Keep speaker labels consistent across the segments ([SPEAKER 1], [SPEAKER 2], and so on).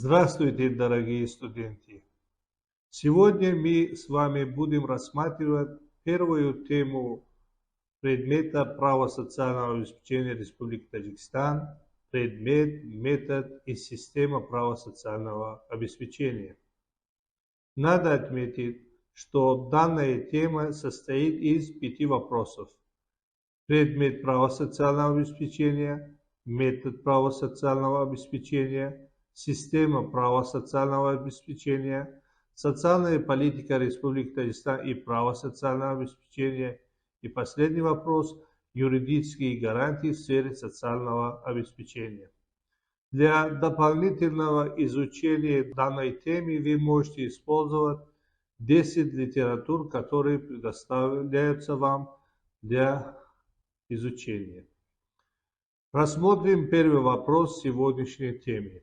[SPEAKER 1] Здравствуйте, дорогие студенты! Сегодня мы с вами будем рассматривать первую тему предмета права социального обеспечения Республики Таджикистан, предмет, метод и система права социального обеспечения. Надо отметить, что данная тема состоит из 5 вопросов. Предмет права социального обеспечения, метод права социального обеспечения, система права социального обеспечения, социальная политика Республики Таджикистан и право социального обеспечения. И последний вопрос – юридические гарантии в сфере социального обеспечения. Для дополнительного изучения данной темы вы можете использовать 10 литератур, которые предоставляются вам для изучения. Рассмотрим первый вопрос сегодняшней темы.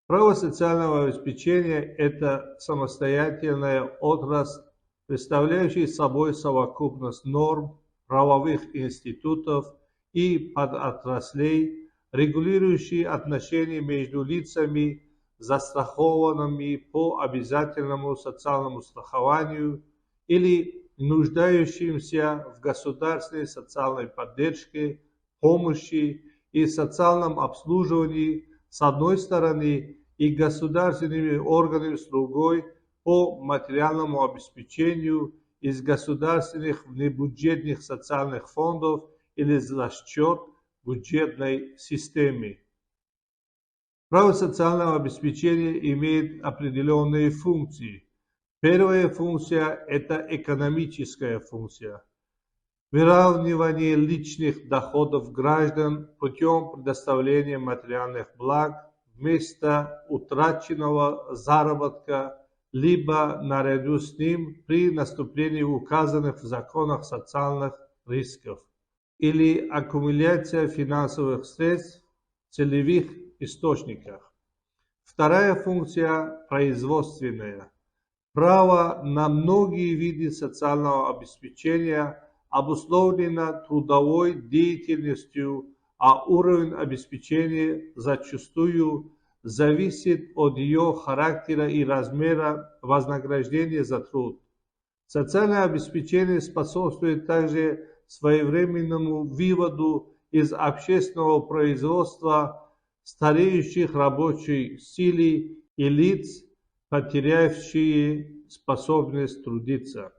[SPEAKER 1] Право социального обеспечения – это самостоятельная отрасль, представляющая собой совокупность норм, правовых институтов и подотраслей, регулирующие отношения между лицами, застрахованными по обязательному социальному страхованию или нуждающимся в государственной социальной поддержке, помощи и социальном обслуживании с одной стороны и государственными органами с другой по материальному обеспечению из государственных внебюджетных социальных фондов или за счет бюджетной системы. Право социального обеспечения имеет определенные функции. Первая функция – это экономическая функция. Выравнивание личных доходов граждан путем предоставления материальных благ вместо утраченного заработка, либо наряду с ним при наступлении указанных в законах социальных рисков, или аккумуляция финансовых средств в целевых источниках. Вторая функция – производственная. Право на многие виды социального обеспечения обусловлено трудовой деятельностью, а уровень обеспечения зачастую зависит от ее характера и размера вознаграждения за труд. Социальное обеспечение способствует также своевременному выводу из общественного производства стареющих рабочей силы и лиц, потерявшие способность трудиться.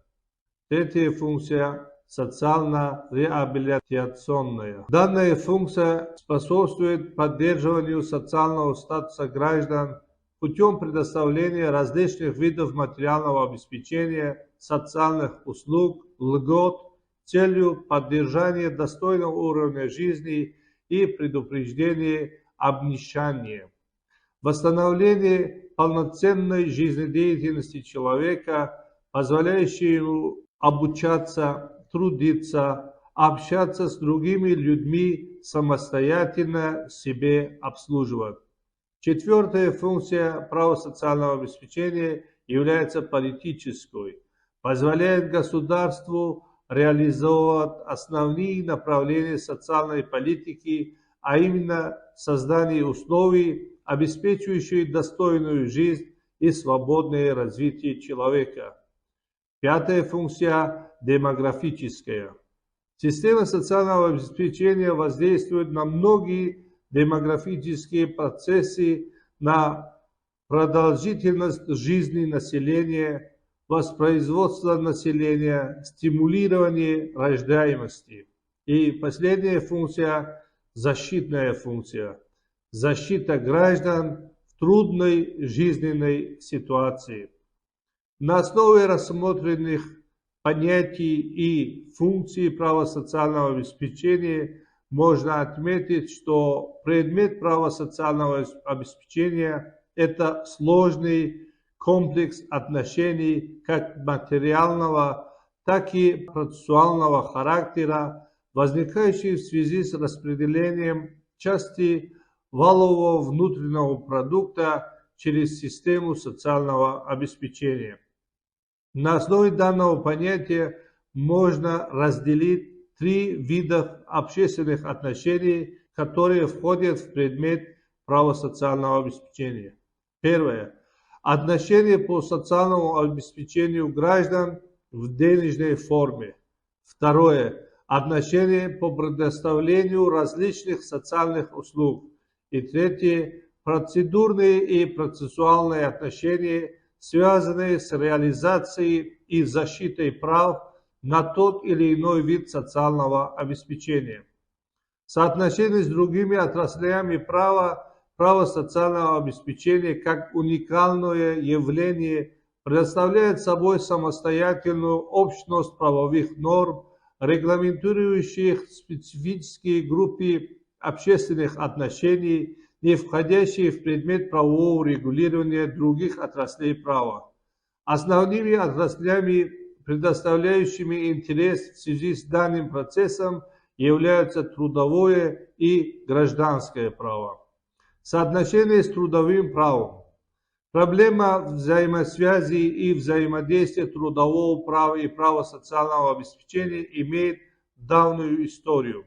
[SPEAKER 1] Третья функция – социально-реабилитационная. Данная функция способствует поддерживанию социального статуса граждан путем предоставления различных видов материального обеспечения, социальных услуг, льгот, с целью поддержания достойного уровня жизни и предупреждения обнищания. Восстановление полноценной жизнедеятельности человека, позволяющей ему обучаться, трудиться, общаться с другими людьми, самостоятельно себе обслуживать. Четвертая функция права социального обеспечения является политической, позволяет государству реализовывать основные направления социальной политики, а именно создание условий, обеспечивающих достойную жизнь и свободное развитие человека. Пятая функция – демографическая. Система социального обеспечения воздействует на многие демографические процессы, на продолжительность жизни населения, воспроизводство населения, стимулирование рождаемости. И последняя функция – защитная функция. Защита граждан в трудной жизненной ситуации. На основе рассмотренных понятий и функций права социального обеспечения можно отметить, что предмет права социального обеспечения – это сложный комплекс отношений как материального, так и процессуального характера, возникающий в связи с распределением части валового внутреннего продукта через систему социального обеспечения. На основе данного понятия можно разделить 3 вида общественных отношений, которые входят в предмет права социального обеспечения. Первое. Отношения по социальному обеспечению граждан в денежной форме. Второе. Отношения по предоставлению различных социальных услуг. И третье. Процедурные и процессуальные отношения, связанные с реализацией и защитой прав на тот или иной вид социального обеспечения. Соотношение с другими отраслями права, право социального обеспечения как уникальное явление представляет собой самостоятельную общность правовых норм, регламентирующих специфические группы общественных отношений, не входящие в предмет правового регулирования других отраслей права. Основными отраслями, предоставляющими интерес в связи с данным процессом, являются трудовое и гражданское право. Соотношение с трудовым правом. Проблема взаимосвязи и взаимодействия трудового права и права социального обеспечения имеет давнюю историю.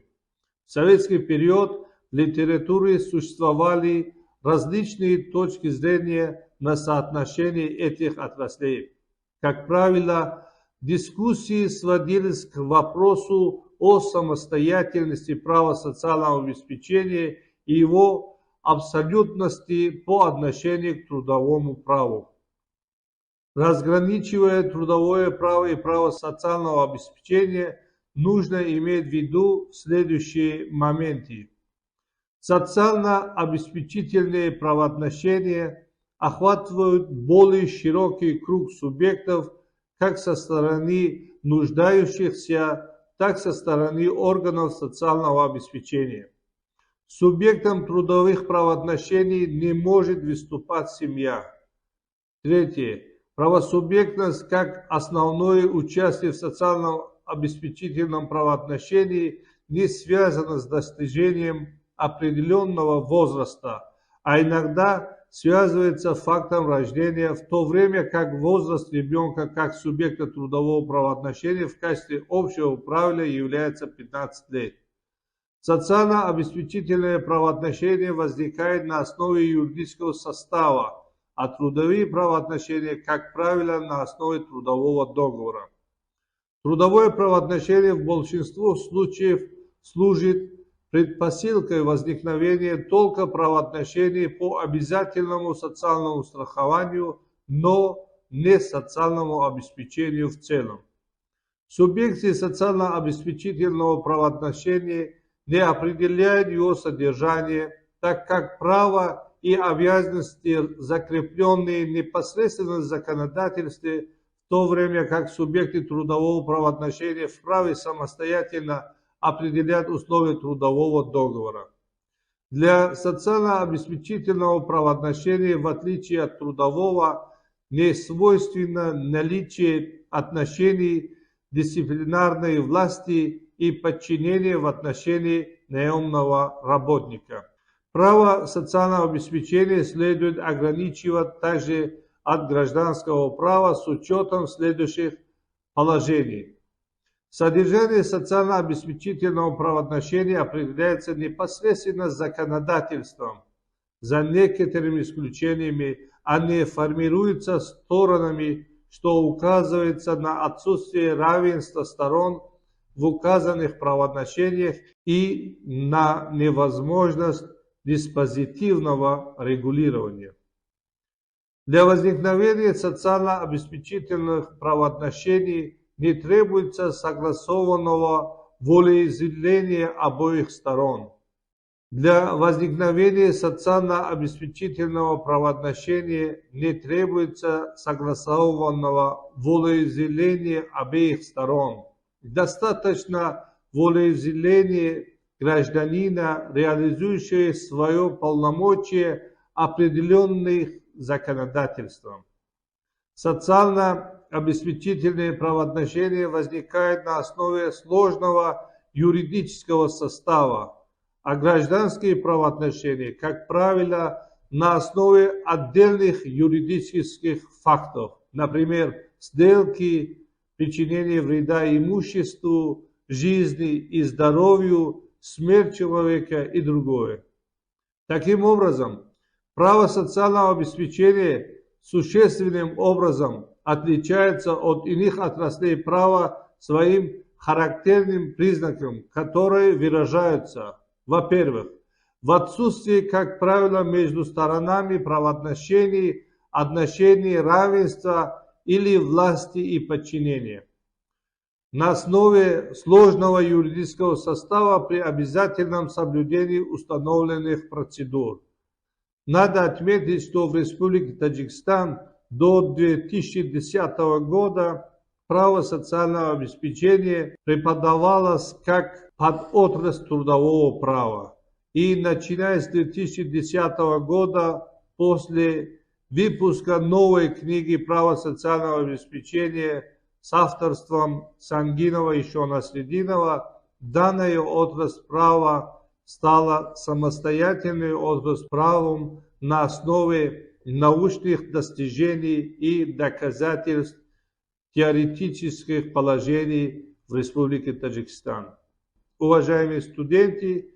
[SPEAKER 1] В советский период в литературе существовали различные точки зрения на соотношение этих отраслей. Как правило, дискуссии сводились к вопросу о самостоятельности права социального обеспечения и его абсолютности по отношению к трудовому праву. Разграничивая трудовое право и право социального обеспечения, нужно иметь в виду следующие моменты. Социально-обеспечительные правоотношения охватывают более широкий круг субъектов как со стороны нуждающихся, так и со стороны органов социального обеспечения. Субъектом трудовых правоотношений не может выступать семья. Третье. Правосубъектность как основное участие в социальном обеспечительном правоотношении не связана с достижением определенного возраста, а иногда связывается фактом рождения, в то время как возраст ребенка как субъекта трудового правоотношения в качестве общего правила является 15 лет. Социально-обеспечительное правоотношение возникает на основе юридического состава, а трудовые правоотношения, как правило, на основе трудового договора. Трудовое правоотношение в большинстве случаев служит предпосылкой возникновения только правоотношений по обязательному социальному страхованию, но не социальному обеспечению в целом. В субъекте социально-обеспечительного правоотношения не определяет его содержание, так как право и обязанности, закрепленные непосредственно в законодательстве, в то время как субъекты трудового правоотношения вправе самостоятельно определять условия трудового договора. Для социально-обеспечительного правоотношения, в отличие от трудового, не свойственно наличие отношений дисциплинарной власти и подчинения в отношении наемного работника. Право социального обеспечения следует ограничивать также от гражданского права с учетом следующих положений. Содержание социально-обеспечительного правоотношения определяется непосредственно законодательством, за некоторыми исключениями, а не формируется сторонами, что указывается на отсутствие равенства сторон в указанных правоотношениях и на невозможность диспозитивного регулирования. Для возникновения социально-обеспечительных правоотношений не требуется согласованного волеизъявления обоих сторон. Для возникновения социально-обеспечительного правоотношения не требуется согласованного волеизъявления обеих сторон. Достаточно волеизъявления гражданина, реализующего свое полномочие, определенных законодательством. Социально-обеспечительные правоотношения возникают на основе сложного юридического состава, а гражданские правоотношения, как правило, на основе отдельных юридических фактов, например, сделки, причинение вреда имуществу, жизни и здоровью, смерть человека и другое. Таким образом, Право социального обеспечения существенным образом отличается от иных отраслей права своим характерным признаком, которые выражаются, во-первых, в отсутствии, как правило, между сторонами правоотношений, отношений равенства или власти и подчинения. На основе сложного юридического состава при обязательном соблюдении установленных процедур. Надо отметить, что в Республике Таджикистан до 2010 года право социального обеспечения преподавалось как подотрасль трудового права. И начиная с 2010 года, после выпуска новой книги «Право социального обеспечения» с авторством Сангинова и Шонасреддинова, данная отрасль права стала самостоятельной отраслью правом на основе научных достижений и доказательств теоретических положений в Республике Таджикистан. Уважаемые студенты,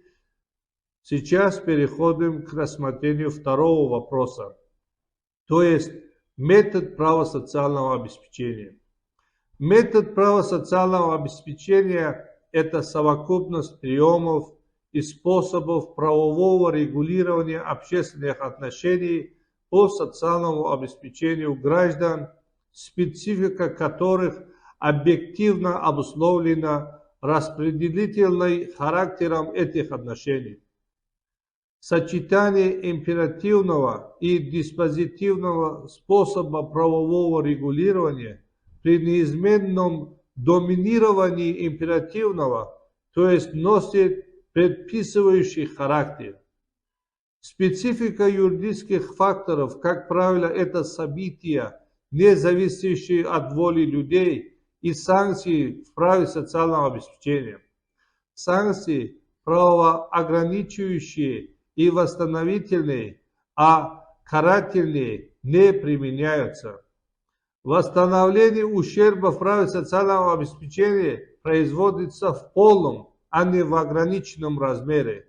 [SPEAKER 1] сейчас переходим к рассмотрению второго вопроса, то есть метод права социального обеспечения. Метод права социального обеспечения – это совокупность приемов и способов правового регулирования общественных отношений по социальному обеспечению граждан, специфика которых объективно обусловлена распределительным характером этих отношений. Сочетание императивного и диспозитивного способа правового регулирования при неизменном доминировании императивного, то есть носит предписывающий характер. Специфика юридических факторов, как правило, это события, не зависящие от воли людей, и санкции в праве социального обеспечения. Санкции правоограничивающие и восстановительные, а карательные не применяются. Восстановление ущерба в праве социального обеспечения производится в полном, а не в ограниченном размере.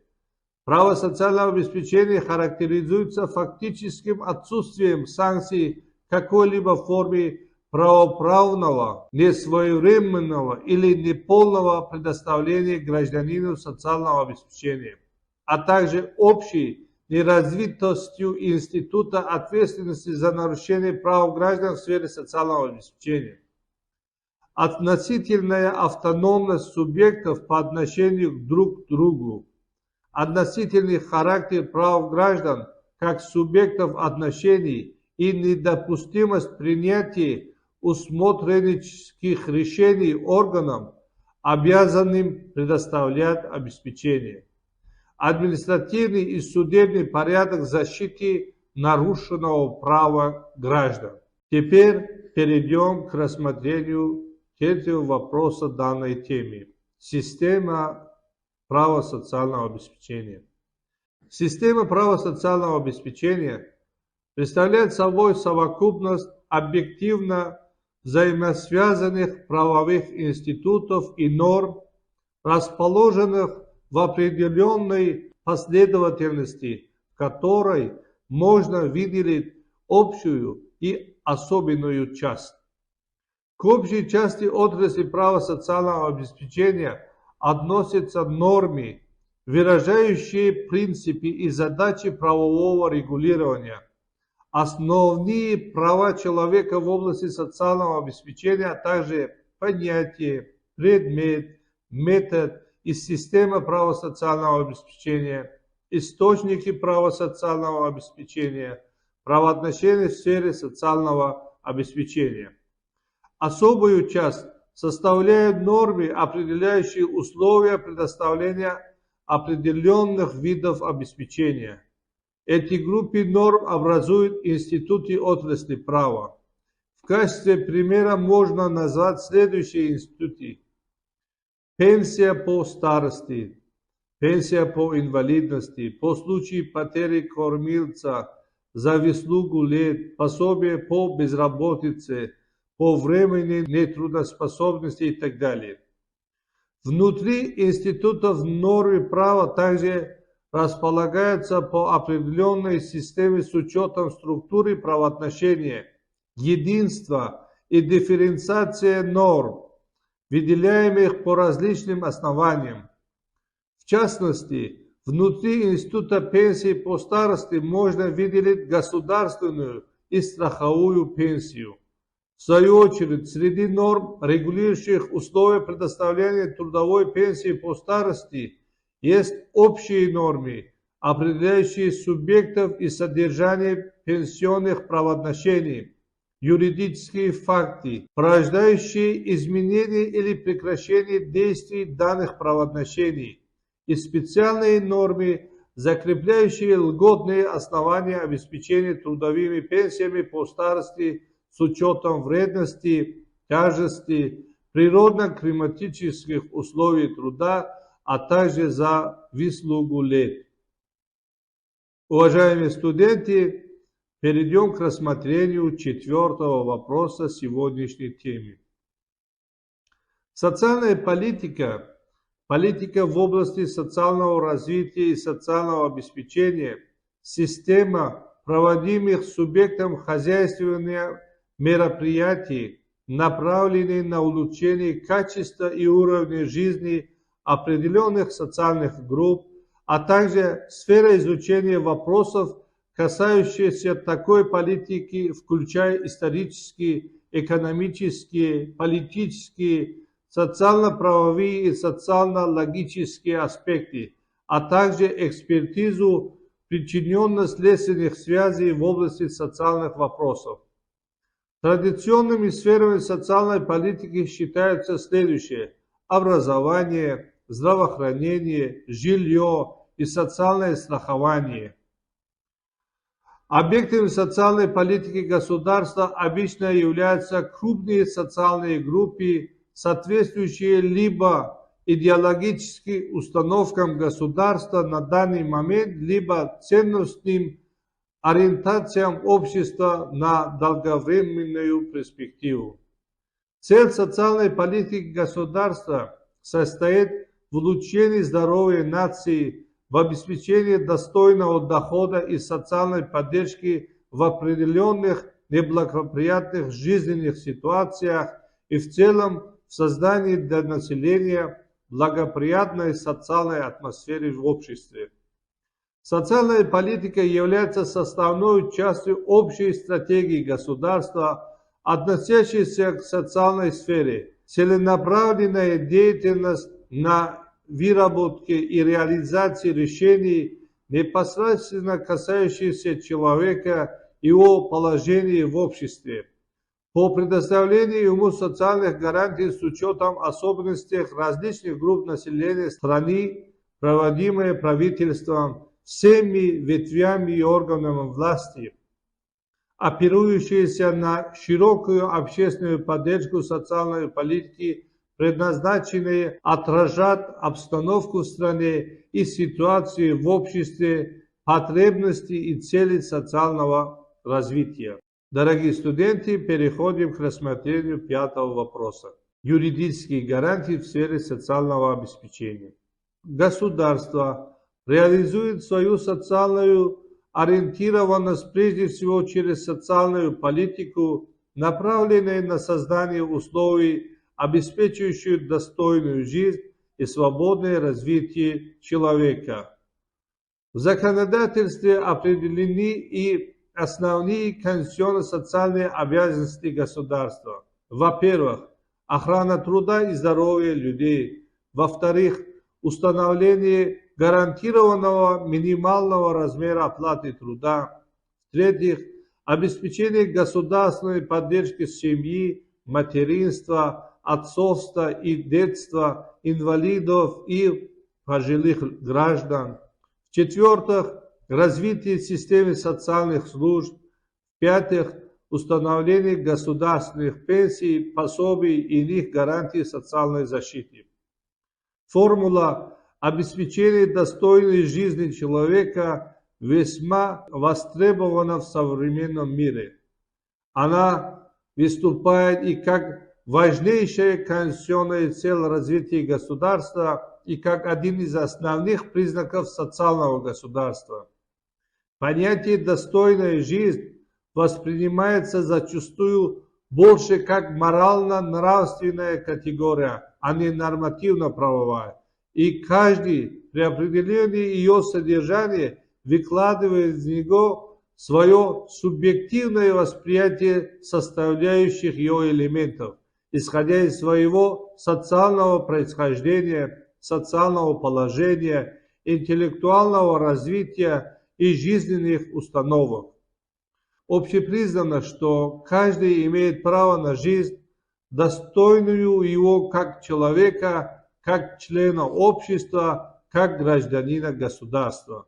[SPEAKER 1] Право социального обеспечения характеризуется фактическим отсутствием санкций в какой-либо форме правоправного, несвоевременного или неполного предоставления гражданину социального обеспечения, а также общей неразвитостью института ответственности за нарушение прав граждан в сфере социального обеспечения. Относительная автономность субъектов по отношению друг к другу. Относительный характер прав граждан как субъектов отношений и недопустимость принятия усмотренческих решений органам, обязанным предоставлять обеспечение. Административный и судебный порядок защиты нарушенного права граждан. Теперь перейдем к рассмотрению третьего вопроса данной темы. Система права социального обеспечения. Система права социального обеспечения представляет собой совокупность объективно взаимосвязанных правовых институтов и норм, расположенных в определенной последовательности, в которой можно выделить общую и особенную часть. К общей части отрасли права социального обеспечения относятся нормы, выражающие принципы и задачи правового регулирования, основные права человека в области социального обеспечения, а также понятие, предмет, метод и система права социального обеспечения, источники права социального обеспечения, правоотношения в сфере социального обеспечения. Особую часть составляют нормы, определяющие условия предоставления определенных видов обеспечения. Эти группы норм образуют институты отрасли права. В качестве примера можно назвать следующие институты. Пенсия по старости, пенсия по инвалидности, по случаю потери кормильца за выслугу лет, пособие по безработице, по временной нетрудоспособности и так далее. Внутри институтов нормы права также располагаются по определенной системе с учетом структуры правоотношения, единства и дифференциации норм, выделяемых по различным основаниям. В частности, внутри института пенсии по старости можно выделить государственную и страховую пенсию. В свою очередь, среди норм, регулирующих условия предоставления трудовой пенсии по старости, есть общие нормы, определяющие субъектов и содержание пенсионных правоотношений, юридические факты, порождающие изменение или прекращение действий данных правоотношений, и специальные нормы, закрепляющие льготные основания обеспечения трудовыми пенсиями по старости с учетом вредности, тяжести, природно-климатических условий труда, а также за выслугу лет. Уважаемые студенты, перейдем к рассмотрению четвертого вопроса сегодняшней темы. Социальная политика, политика в области социального развития и социального обеспечения, система проводимых субъектом хозяйствования мероприятий, направленные на улучшение качества и уровня жизни определенных социальных групп, а также сфера изучения вопросов, касающихся такой политики, включая исторические, экономические, политические, социально-правовые и социально-логические аспекты, а также экспертизу причиненно-следственных связей в области социальных вопросов. Традиционными сферами социальной политики считаются следующие: образование, здравоохранение, жилье и социальное страхование. Объектами социальной политики государства обычно являются крупные социальные группы, соответствующие либо идеологическим установкам государства на данный момент, либо ценностным ориентациям общества на долговременную перспективу. Цель социальной политики государства состоит в улучшении здоровья нации, в обеспечении достойного дохода и социальной поддержки в определенных неблагоприятных жизненных ситуациях и в целом в создании для населения благоприятной социальной атмосферы в обществе. Социальная политика является составной частью общей стратегии государства, относящейся к социальной сфере. Целенаправленная деятельность на выработке и реализации решений, непосредственно касающихся человека и его положения в обществе, по предоставлению ему социальных гарантий с учетом особенностей различных групп населения страны, проводимые правительством, всеми ветвями и органами власти, опирующиеся на широкую общественную поддержку социальной политики, предназначенные отражать обстановку в стране и ситуацию в обществе, потребности и цели социального развития. Дорогие студенты, переходим к рассмотрению пятого вопроса. Юридические гарантии в сфере социального обеспечения. Государство реализует свою социальную ориентированность прежде всего через социальную политику, направленную на создание условий, обеспечивающих достойную жизнь и свободное развитие человека. В законодательстве определены и основные конституционно-социальные обязанности государства. Во-первых, охрана труда и здоровья людей. Во-вторых, установление гарантированного минимального размера оплаты труда. В-третьих, обеспечение государственной поддержки семьи, материнства, отцовства и детства, инвалидов и пожилых граждан. В-четвертых, развитие системы социальных служб. В-пятых, установление государственных пенсий, пособий и иных гарантий социальной защиты. Формула обеспечения достойной жизни человека весьма востребована в современном мире. Она выступает и как важнейшая конституционная цель развития государства, и как один из основных признаков социального государства. Понятие «достойная жизнь» воспринимается зачастую больше как морально-нравственная категория, а не нормативно-правовая. И каждый при определении ее содержания выкладывает в него свое субъективное восприятие составляющих ее элементов, исходя из своего социального происхождения, социального положения, интеллектуального развития и жизненных установок. Общепризнано, что каждый имеет право на жизнь, достойную его как человека, как члена общества, как гражданина государства.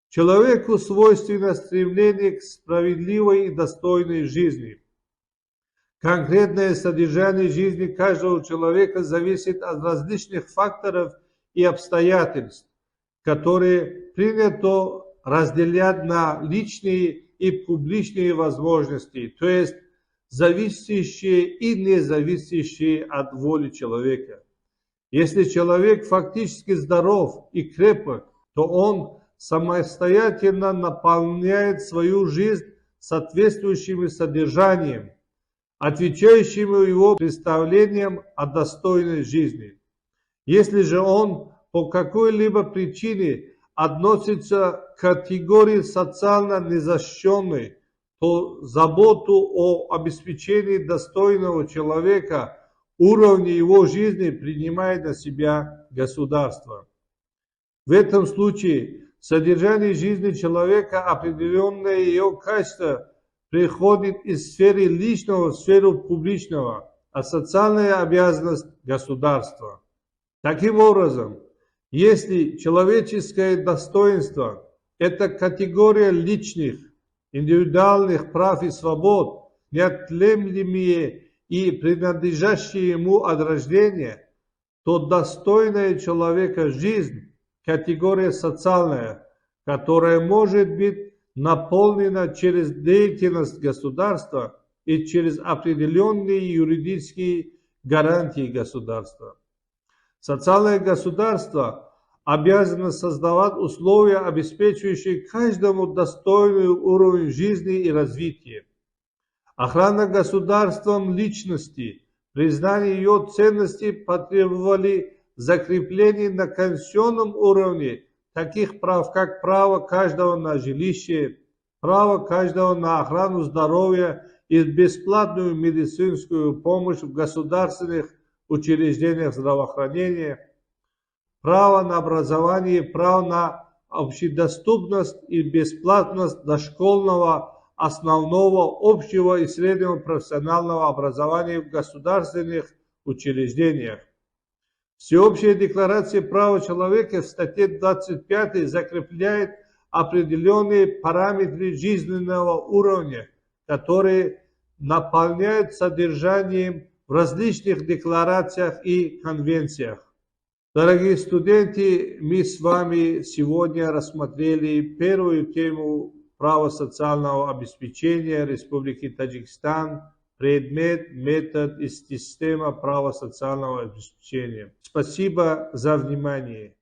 [SPEAKER 1] Человеку свойственно стремление к справедливой и достойной жизни. Конкретное содержание жизни каждого человека зависит от различных факторов и обстоятельств, которые принято разделять на личные и публичные возможности, то есть зависящие и не зависящие от воли человека. Если человек фактически здоров и крепок, то он самостоятельно наполняет свою жизнь соответствующим содержанием, отвечающим его представлениям о достойной жизни. Если же он по какой-либо причине относится к категории социально незащищенной, то заботу о обеспечении достойного человека уровня его жизни принимает на себя государство. В этом случае содержание жизни человека, определенное ее качество, приходит из сферы личного в сферу публичного, а социальная обязанность государства. Таким образом, если человеческое достоинство – это категория личных, индивидуальных прав и свобод, неотъемлемые и принадлежащие ему от рождения, то достойная человека жизнь – категория социальная, которая может быть наполнена через деятельность государства и через определенные юридические гарантии государства. Социальное государство обязано создавать условия, обеспечивающие каждому достойный уровень жизни и развития. Охрана государством личности, признание ее ценностей потребовали закрепления на конституционном уровне таких прав, как право каждого на жилище, право каждого на охрану здоровья и бесплатную медицинскую помощь в государственных учреждениях здравоохранения, право на образование, право на общедоступность и бесплатность дошкольного, основного, общего и среднего профессионального образования в государственных учреждениях. Всеобщая декларация прав человека в статье 25 закрепляет определенные параметры жизненного уровня, которые наполняют содержанием в различных декларациях и конвенциях. Дорогие студенты, мы с вами сегодня рассмотрели первую тему права социального обеспечения Республики Таджикистан, предмет, метод и система права социального обеспечения. Спасибо за внимание.